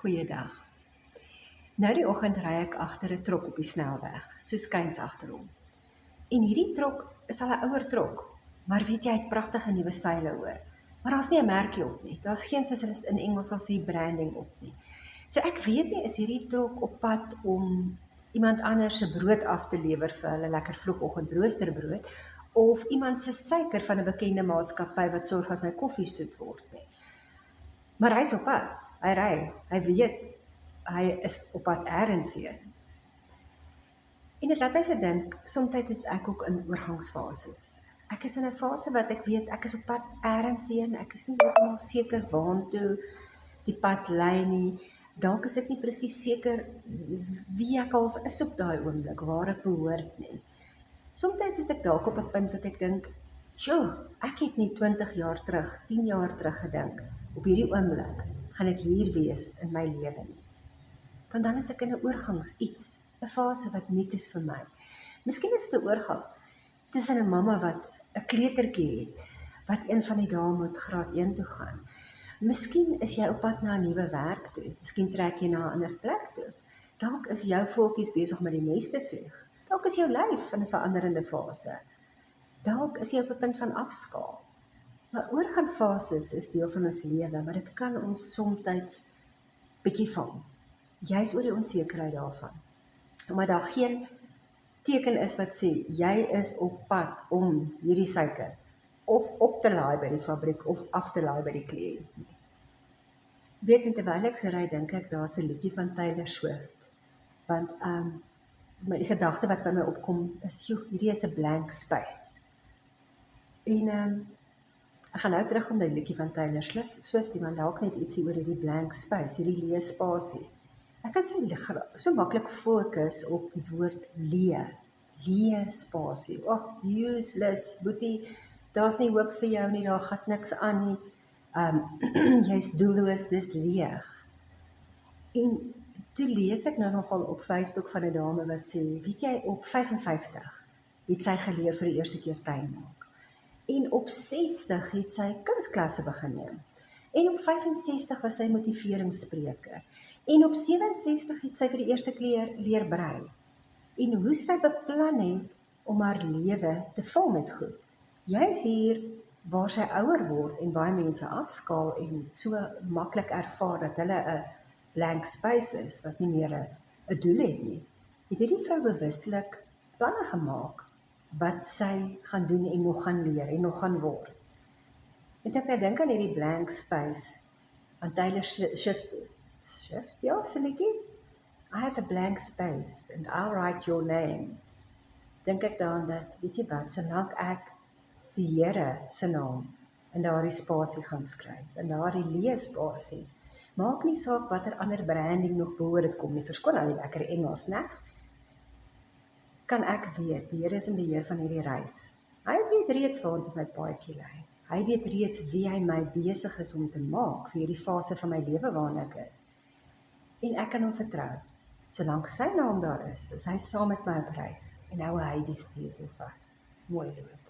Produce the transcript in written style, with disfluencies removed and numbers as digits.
Goeiedag. Nou die oggend ry ek agter 'n trok op die snelweg, so skuins agter hom. En hierdie trok is al 'n ouer trok, maar weet jy, hy het pragtige nuwe seile hoor. Maar daar's nie 'n merkie op nie. Daar's geen, soos hulle in Engels sal sê, branding op nie. So ek weet nie, is hierdie trok op pad om iemand anders se brood af te lewer vir hulle lekker vroegoggend roosterbrood, of iemand se suiker van 'n bekende maatskappy wat sorg dat my koffie soet word nie. Maar hy's op pad, hy ry, hy weet, hy is op pad ergens heen. En dit laat my so dink, soms is ek ook in oorgangsfases. Ek is in 'n fase wat ek weet, ek is op pad ergens heen, ek is nie heeltemal seker waantoe die pad lei nie. Dalk is ek nie presies seker wie ek al is op daai oomblik, waar ek behoort nie. Soms is ek dalk op 'n punt wat ek dink, sjoe, ek het nie 20 jaar terug, 10 jaar terug gedink, op hierdie oomblik gaan ek hier wees in my lewe nie. Want dan is ek in 'n oorgangs iets, 'n fase wat nuut is vir my. Miskien is dit 'n oorgang tussen 'n mamma wat 'n kleutertjie het, wat een van die dae moet graad 1 toe gaan. Miskien is jy op pad na 'n nuwe werk toe, miskien trek jy na 'n ander plek toe. Dalk is jou voeltjies besig met die nes te vlieg. Dalk is jou lyf in 'n veranderende fase. Dalk is jy op 'n punt van afskaal. Maar oorgangsfases is deel van ons lewe, maar dit kan ons soms bietjie vang. Juis oor die onsekerheid daarvan. Maar daar geen teken is wat sê, jy is op pad om hierdie suiker of op te laai by die fabriek of af te laai by die kliënt nie. Weet, en terwyl ek so ry, dink ek, daar's 'n liedjie van Taylor Swift. Want my gedagte wat by my opkom is, hierdie is 'n blank space. En ek gaan nou terugkom na die liedjie van Taylor Swift, want dalk net ietsie oor hierdie blank space, hierdie leë spasie. Ek kan so maklik fokus op die woord leë spasie. Useless, boetie, daar's nie hoop vir jou nie, daar gaan niks aan nie, jy's doelloos, dis leeg. En toe lees ek nou nogal op Facebook van 'n dame wat sê, weet jy, op 55 het sy geleer vir die eerste keer tuin maak. En op 60 het sy kunsklasse begin neem. En op 65 was sy motiveringsspreker. En op 67 het sy vir die eerste keer leer brei. En hoe sy beplan het om haar lewe te vul met goed. Jy's hier waar sy ouer word en baie mense afskaal en so maklik ervaar dat hulle 'n blank space is, wat nie meer 'n doel het nie. Het hierdie vrou bewustelik planne gemaak wat sy gaan doen en nog gaan leer en nog gaan word. En ek dink aan hierdie blank space, aan Taylor Swift, ja, sy liedjie? I have a blank space and I'll write your name. Dink ek daaraan dat, weet jy wat, solank ek die Here se naam in daardie spasie gaan skryf, in daardie leë spasie, maak nie saak watter ander branding nog behoor dit kom nie, verskoon al die lekker Engels, né? Kan ek weet, die Here is in beheer van hierdie reis. Hy weet reeds waantoe my paadjie lei. Hy weet reeds wie hy my besig is om te maak vir hierdie fase van my lewe waarin ek is. En ek kan hom vertrou. Solank sy naam daar is hy saam met my op reis en hou hy die stuur vas. Mooi loop.